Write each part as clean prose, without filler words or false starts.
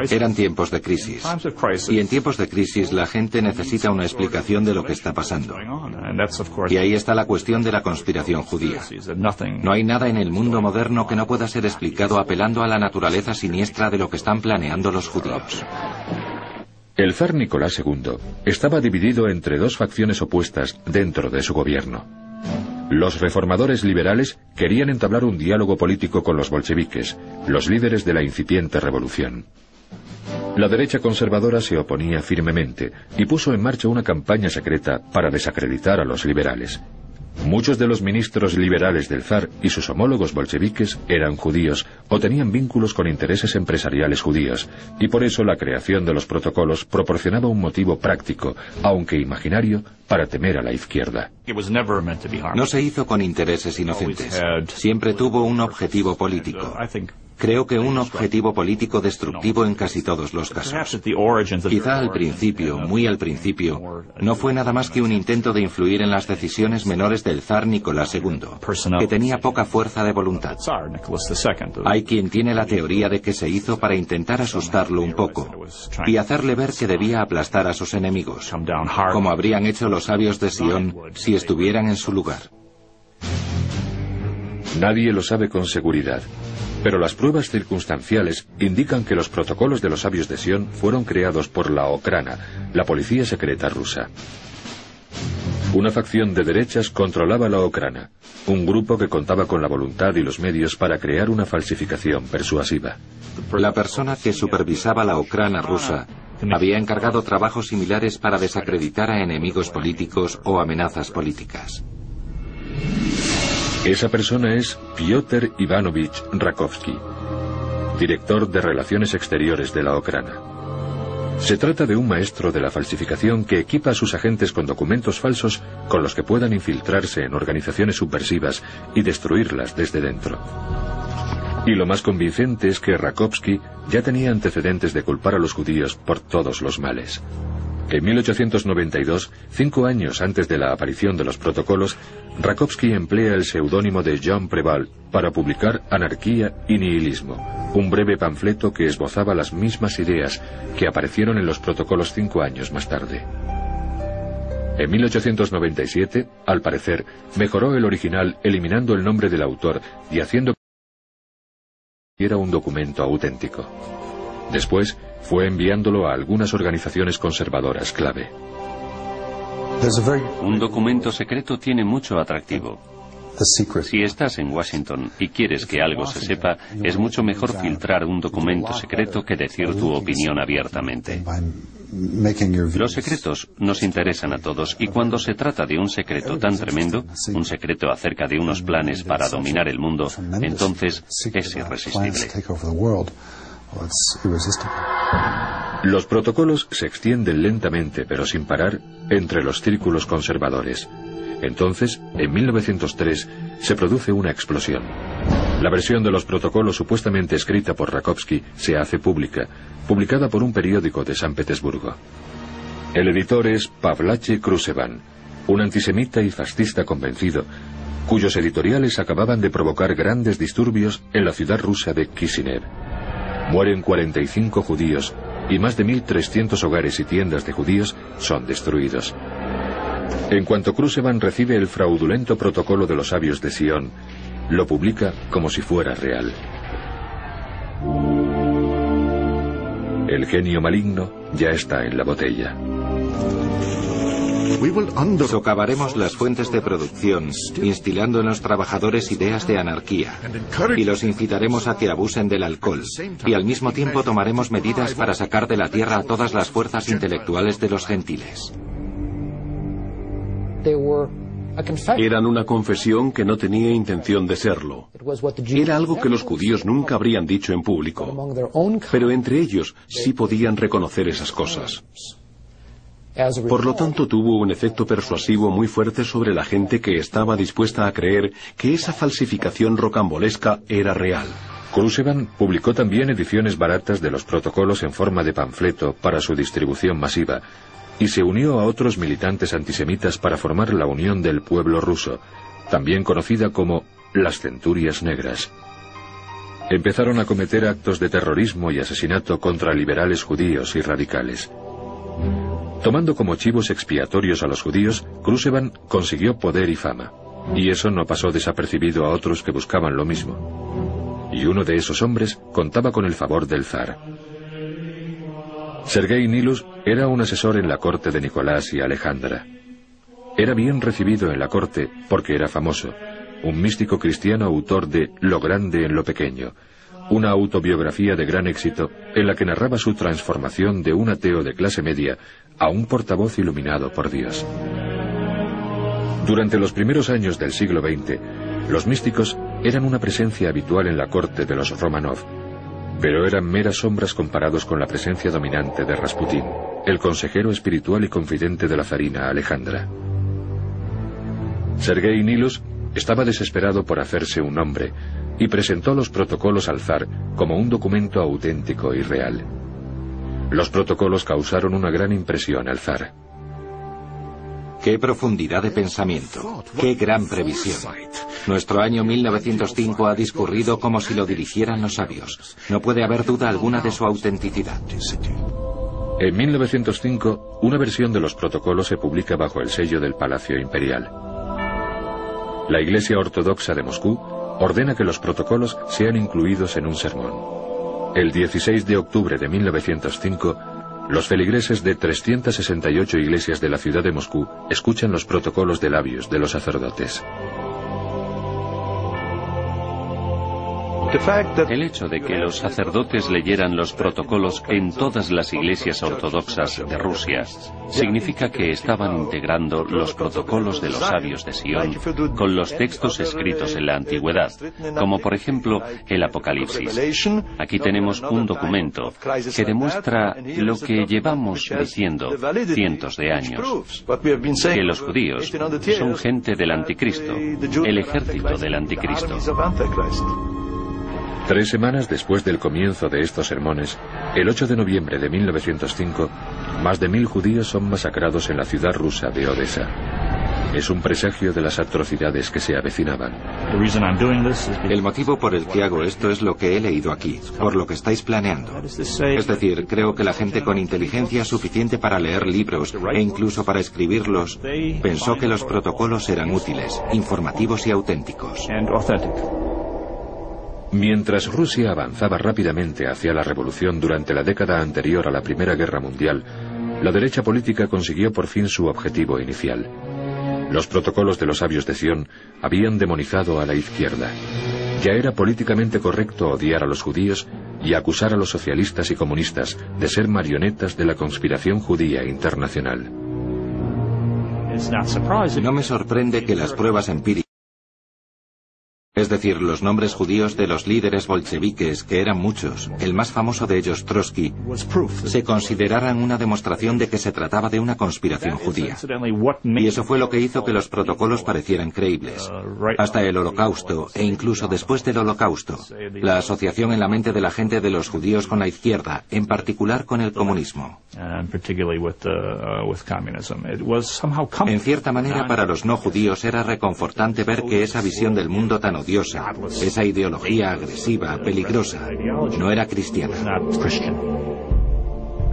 Eran tiempos de crisis. Y en tiempos de crisis la gente necesita una explicación de lo que está pasando. Y ahí está la cuestión de la conspiración judía. No hay nada en el mundo moderno que no pueda ser explicado apelando a la naturaleza siniestra de lo que están planeando los judíos. El zar Nicolás II estaba dividido entre dos facciones opuestas dentro de su gobierno. Los reformadores liberales querían entablar un diálogo político con los bolcheviques, los líderes de la incipiente revolución. La derecha conservadora se oponía firmemente y puso en marcha una campaña secreta para desacreditar a los liberales. Muchos de los ministros liberales del zar y sus homólogos bolcheviques eran judíos o tenían vínculos con intereses empresariales judíos, y por eso la creación de los protocolos proporcionaba un motivo práctico, aunque imaginario, para temer a la izquierda. No se hizo con intereses inocentes. Siempre tuvo un objetivo político. Creo que un objetivo político destructivo en casi todos los casos. Quizá al principio, muy al principio, no fue nada más que un intento de influir en las decisiones menores del zar Nicolás II, que tenía poca fuerza de voluntad. Hay quien tiene la teoría de que se hizo para intentar asustarlo un poco y hacerle ver que debía aplastar a sus enemigos, como habrían hecho los sabios de Sion si estuvieran en su lugar. Nadie lo sabe con seguridad, pero las pruebas circunstanciales indican que los protocolos de los sabios de Sion fueron creados por la Okrana, la policía secreta rusa. Una facción de derechas controlaba la Okrana, un grupo que contaba con la voluntad y los medios para crear una falsificación persuasiva. La persona que supervisaba la Okrana rusa había encargado trabajos similares para desacreditar a enemigos políticos o amenazas políticas. Esa persona es Piotr Ivanovich Rakovsky, director de Relaciones Exteriores de la Okrana. Se trata de un maestro de la falsificación que equipa a sus agentes con documentos falsos con los que puedan infiltrarse en organizaciones subversivas y destruirlas desde dentro. Y lo más convincente es que Rakovsky ya tenía antecedentes de culpar a los judíos por todos los males. En 1892, 5 años antes de la aparición de los protocolos, Rakovsky emplea el seudónimo de Jean Préval para publicar Anarquía y Nihilismo, un breve panfleto que esbozaba las mismas ideas que aparecieron en los protocolos 5 años más tarde. En 1897, al parecer, mejoró el original eliminando el nombre del autor y haciendo que era un documento auténtico. Después, fue enviándolo a algunas organizaciones conservadoras clave. Un documento secreto tiene mucho atractivo. Si estás en Washington y quieres que algo se sepa, es mucho mejor filtrar un documento secreto que decir tu opinión abiertamente. Los secretos nos interesan a todos, y cuando se trata de un secreto tan tremendo, un secreto acerca de unos planes para dominar el mundo, entonces es irresistible. Los protocolos se extienden lentamente, pero sin parar, entre los círculos conservadores. Entonces, en 1903, se produce una explosión. La versión de los protocolos supuestamente escrita por Rakovsky se hace pública, publicada por un periódico de San Petersburgo. El editor es Pavlache Krusevan, un antisemita y fascista convencido, cuyos editoriales acababan de provocar grandes disturbios en la ciudad rusa de Kishinev. Mueren 45 judíos y más de 1.300 hogares y tiendas de judíos son destruidos. En cuanto Krusevan recibe el fraudulento protocolo de los sabios de Sion, lo publica como si fuera real. El genio maligno ya está en la botella. Socavaremos las fuentes de producción, instilando en los trabajadores ideas de anarquía, y los incitaremos a que abusen del alcohol, y al mismo tiempo tomaremos medidas para sacar de la tierra a todas las fuerzas intelectuales de los gentiles. Eran una confesión que no tenía intención de serlo. Era algo que los judíos nunca habrían dicho en público, pero entre ellos sí podían reconocer esas cosas. Por lo tanto, tuvo un efecto persuasivo muy fuerte sobre la gente que estaba dispuesta a creer que esa falsificación rocambolesca era real. Krusevan publicó también ediciones baratas de los protocolos en forma de panfleto para su distribución masiva, y se unió a otros militantes antisemitas para formar la Unión del Pueblo Ruso, también conocida como las Centurias Negras. empezaron a cometer actos de terrorismo y asesinato contra liberales judíos y radicales. Tomando como chivos expiatorios a los judíos, Krusevan consiguió poder y fama. Y eso no pasó desapercibido a otros que buscaban lo mismo. Y uno de esos hombres contaba con el favor del zar. Sergei Nilus era un asesor en la corte de Nicolás y Alejandra. Era bien recibido en la corte porque era famoso, un místico cristiano autor de Lo grande en lo pequeño, una autobiografía de gran éxito en la que narraba su transformación de un ateo de clase media a un portavoz iluminado por Dios. Durante los primeros años del siglo XX, los místicos eran una presencia habitual en la corte de los Romanov, pero eran meras sombras comparados con la presencia dominante de Rasputín, el consejero espiritual y confidente de la zarina Alejandra. Sergei Nilus estaba desesperado por hacerse un nombre y presentó los protocolos al zar como un documento auténtico y real. Los protocolos causaron una gran impresión al zar. ¡Qué profundidad de pensamiento! ¡Qué gran previsión! Nuestro año 1905 ha discurrido como si lo dirigieran los sabios. No puede haber duda alguna de su autenticidad. En 1905, una versión de los protocolos se publica bajo el sello del Palacio Imperial. La Iglesia Ortodoxa de Moscú ordena que los protocolos sean incluidos en un sermón. El 16 de octubre de 1905, los feligreses de 368 iglesias de la ciudad de Moscú escuchan los protocolos de labios de los sacerdotes. El hecho de que los sacerdotes leyeran los protocolos en todas las iglesias ortodoxas de Rusia significa que estaban integrando los protocolos de los sabios de Sion con los textos escritos en la antigüedad, como por ejemplo el Apocalipsis. Aquí tenemos un documento que demuestra lo que llevamos diciendo cientos de años, que los judíos son gente del anticristo, el ejército del anticristo. 3 semanas después del comienzo de estos sermones, el 8 de noviembre de 1905, más de 1000 judíos son masacrados en la ciudad rusa de Odessa. Es un presagio de las atrocidades que se avecinaban. El motivo por el que hago esto es lo que he leído aquí, por lo que estáis planeando. Es decir, creo que la gente con inteligencia suficiente para leer libros e incluso para escribirlos pensó que los protocolos eran útiles, informativos y auténticos. Mientras Rusia avanzaba rápidamente hacia la revolución durante la década anterior a la Primera Guerra Mundial, la derecha política consiguió por fin su objetivo inicial. Los protocolos de los sabios de Sion habían demonizado a la izquierda. Ya era políticamente correcto odiar a los judíos y acusar a los socialistas y comunistas de ser marionetas de la conspiración judía internacional. No me sorprende que las pruebas empíricas, es decir, los nombres judíos de los líderes bolcheviques, que eran muchos, el más famoso de ellos, Trotsky, se consideraran una demostración de que se trataba de una conspiración judía. Y eso fue lo que hizo que los protocolos parecieran creíbles. Hasta el Holocausto, e incluso después del Holocausto, la asociación en la mente de la gente de los judíos con la izquierda, en particular con el comunismo. En cierta manera, para los no judíos era reconfortante ver que esa visión del mundo tan odiosa, esa ideología agresiva, peligrosa, no era cristiana.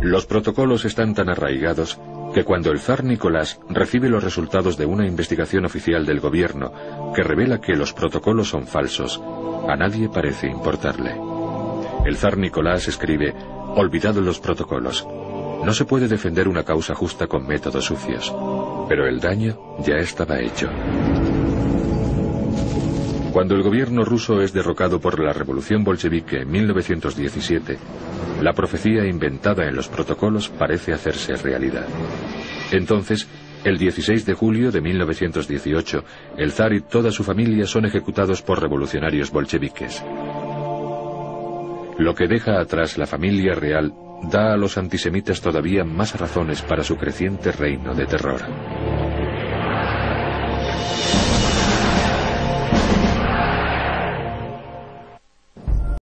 Los protocolos están tan arraigados que cuando el zar Nicolás recibe los resultados de una investigación oficial del gobierno que revela que los protocolos son falsos, a nadie parece importarle. El zar Nicolás escribe: olvidad los protocolos. No se puede defender una causa justa con métodos sucios, pero el daño ya estaba hecho. Cuando el gobierno ruso es derrocado por la revolución bolchevique en 1917, la profecía inventada en los protocolos parece hacerse realidad. Entonces, el 16 de julio de 1918, el zar y toda su familia son ejecutados por revolucionarios bolcheviques. Lo que deja atrás la familia real da a los antisemitas todavía más razones para su creciente reino de terror.